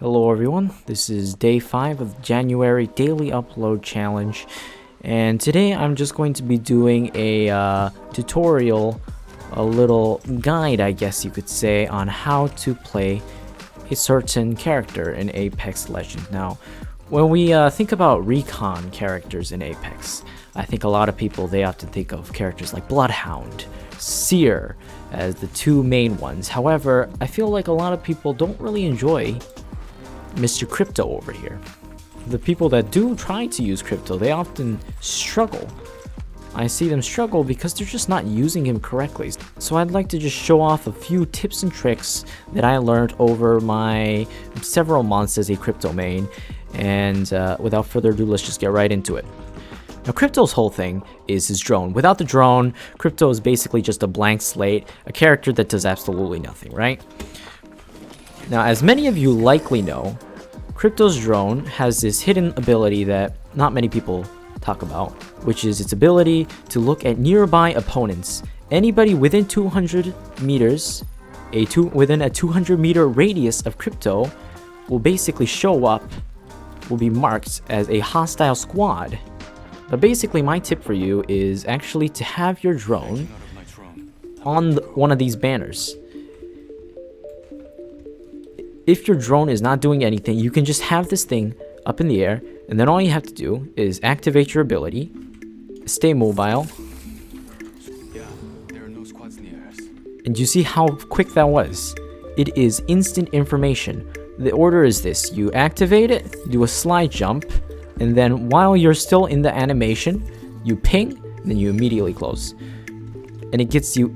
Hello everyone, this is day 5 of the January daily upload challenge, and today I'm just going to be doing a tutorial, a little guide I guess you could say, on how to play a certain character in Apex Legends. Now, when we think about recon characters in Apex, I think a lot of people, they often think of characters like Bloodhound, Seer as the two main ones. However, I feel like a lot of people don't really enjoy Mr. Crypto over here. The people that do try to use Crypto, they often struggle. I see them struggle because they're just not using him correctly. So I'd like to just show off a few tips and tricks that I learned over my several months as a Crypto main. And without further ado, let's just get right into it. Now, Crypto's whole thing is his drone. Without the drone, Crypto is basically just a blank slate, a character that does absolutely nothing, right? Now, as many of you likely know, Crypto's drone has this hidden ability that not many people talk about, which is its ability to look at nearby opponents. Anybody within 200 meters, within a 200 meter radius of Crypto will basically show up, will be marked as a hostile squad. But basically, my tip for you is actually to have your drone on one of these banners. If your drone is not doing anything, you can just have this thing up in the air, and then all you have to do is activate your ability, stay mobile, and you see how quick that was. It is instant information. The order is this: you activate it, do a slide jump, and then while you're still in the animation, you ping, and then you immediately close. And it gets you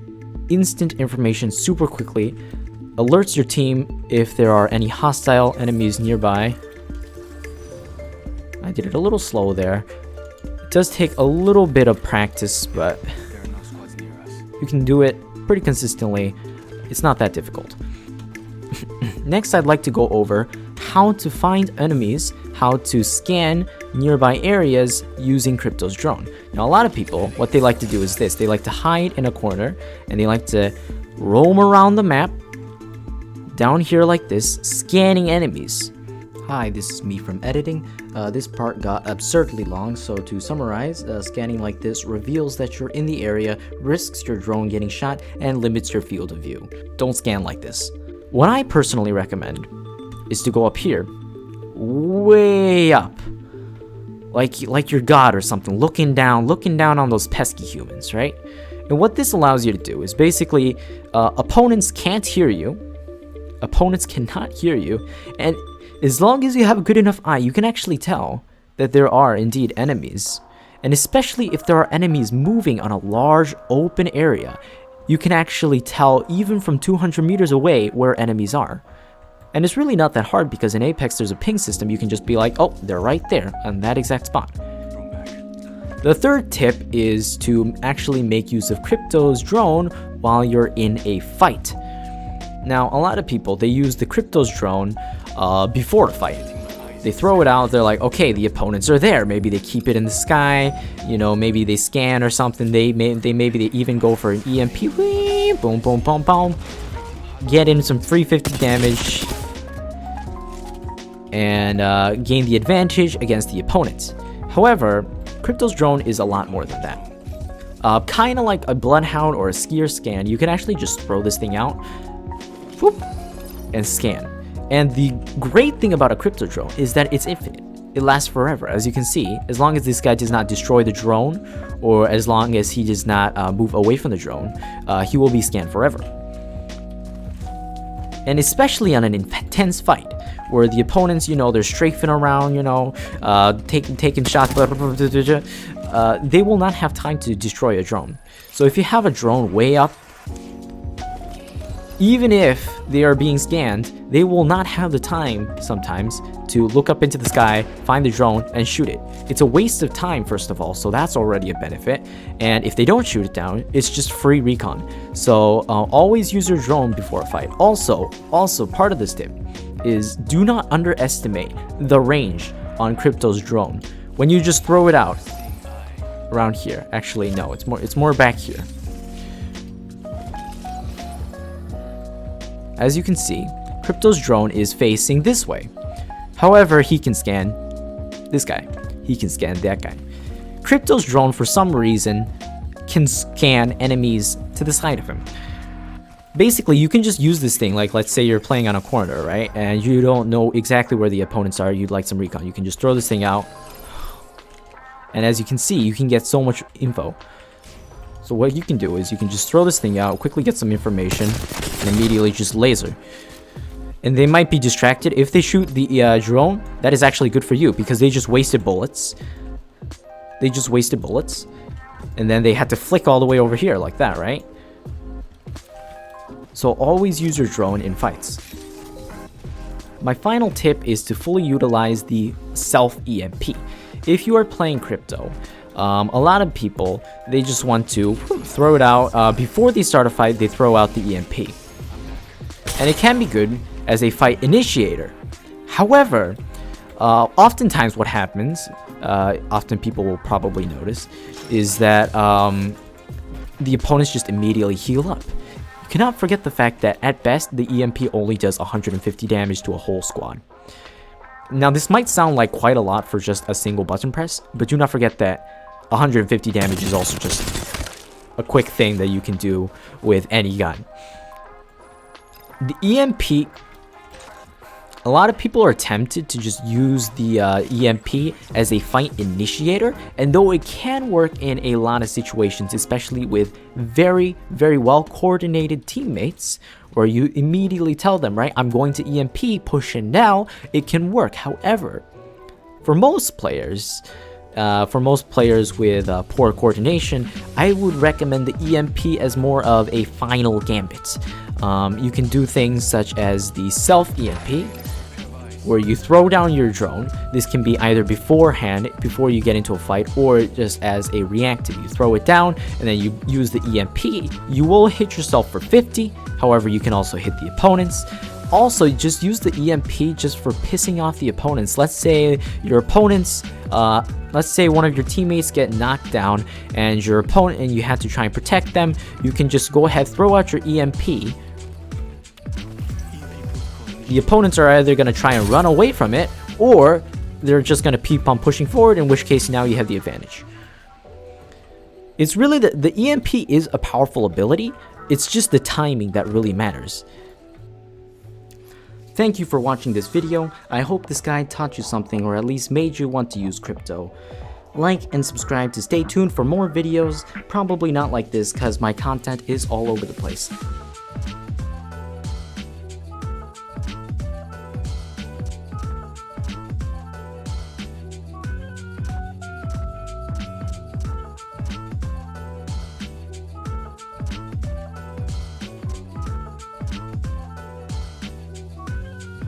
instant information super quickly, alerts your team if there are any hostile enemies nearby. I did it a little slow there. It does take a little bit of practice, but you can do it pretty consistently. It's not that difficult. Next, I'd like to go over how to find enemies, how to scan nearby areas using Crypto's drone. Now, a lot of people, what they like to do is this: they like to hide in a corner and they like to roam around the map down here like this, scanning enemies. Hi, this is me from editing. This part got absurdly long, so to summarize, scanning like this reveals that you're in the area, risks your drone getting shot, and limits your field of view. Don't scan like this. What I personally recommend is to go up here, way up, like you're God or something, looking down on those pesky humans, right? And what this allows you to do is basically, opponents can't hear you. Opponents cannot hear you, and as long as you have a good enough eye, you can actually tell that there are indeed enemies. And especially if there are enemies moving on a large open area, you can actually tell even from 200 meters away where enemies are. And it's really not that hard, because in Apex there's a ping system. You can just be like, oh, they're right there on that exact spot. The third tip is to actually make use of Crypto's drone while you're in a fight. Now, a lot of people, they use the Crypto's drone before a fight. They throw it out, they're like, okay, the opponents are there. Maybe they keep it in the sky, you know, maybe they scan or something. Maybe they even go for an EMP. Whee, boom, boom, boom, boom. Get in some free 50 damage and gain the advantage against the opponents. However, Crypto's drone is a lot more than that. Kind of like a Bloodhound or a Seer scan, you can actually just throw this thing out, whoop, and scan. And the great thing about a Crypto drone is that it's infinite. It lasts forever. As you can see, as long as this guy does not destroy the drone, or as long as he does not move away from the drone, he will be scanned forever. And especially on an intense fight, where the opponents, you know, they're strafing around, you know, taking shots, they will not have time to destroy a drone. So if you have a drone way up, even if they are being scanned, they will not have the time sometimes to look up into the sky, find the drone, and shoot it. It's a waste of time, first of all, so that's already a benefit. And if they don't shoot it down, it's just free recon. So always use your drone before a fight. Also, part of this tip is do not underestimate the range on Crypto's drone. When you just throw it out around here, actually no, it's more back here. As you can see, Crypto's drone is facing this way. However, he can scan this guy. He can scan that guy. Crypto's drone, for some reason, can scan enemies to the side of him. Basically, you can just use this thing, like let's say you're playing on a corner, right? And you don't know exactly where the opponents are, you'd like some recon. You can just throw this thing out. And as you can see, you can get so much info. So what you can do is you can just throw this thing out, quickly get some information, and immediately just laser. And they might be distracted. If they shoot the drone, that is actually good for you because they just wasted bullets. They just wasted bullets. And then they had to flick all the way over here like that, right? So always use your drone in fights. My final tip is to fully utilize the self EMP. If you are playing crypto, a lot of people, they just want to throw it out. Before they start a fight, they throw out the EMP. And it can be good as a fight initiator. However, oftentimes what happens, often people will probably notice, is that the opponents just immediately heal up. You cannot forget the fact that at best, the EMP only does 150 damage to a whole squad. Now, this might sound like quite a lot for just a single button press, but do not forget that 150 damage is also just a quick thing that you can do with any gun. The EMP, a lot of people are tempted to just use the EMP as a fight initiator, and though it can work in a lot of situations, especially with very, very well coordinated teammates, where you immediately tell them, right, I'm going to EMP, push in now, it can work. However, for most players with poor coordination, I would recommend the EMP as more of a final gambit. You can do things such as the self EMP, where you throw down your drone. This can be either beforehand, before you get into a fight, or just as a reactive. You throw it down, and then you use the EMP. You will hit yourself for 50, however, you can also hit the opponents. Also, just use the EMP just for pissing off the opponents. Let's say your opponents, let's say one of your teammates get knocked down, and your opponent, and you have to try and protect them. You can just go ahead, throw out your EMP. The opponents are either going to try and run away from it, or they're just going to keep on pushing forward, in which case now you have the advantage. It's really the EMP is a powerful ability. It's just the timing that really matters. Thank you for watching this video. I hope this guide taught you something, or at least made you want to use crypto. Like and subscribe to stay tuned for more videos, probably not like this because my content is all over the place.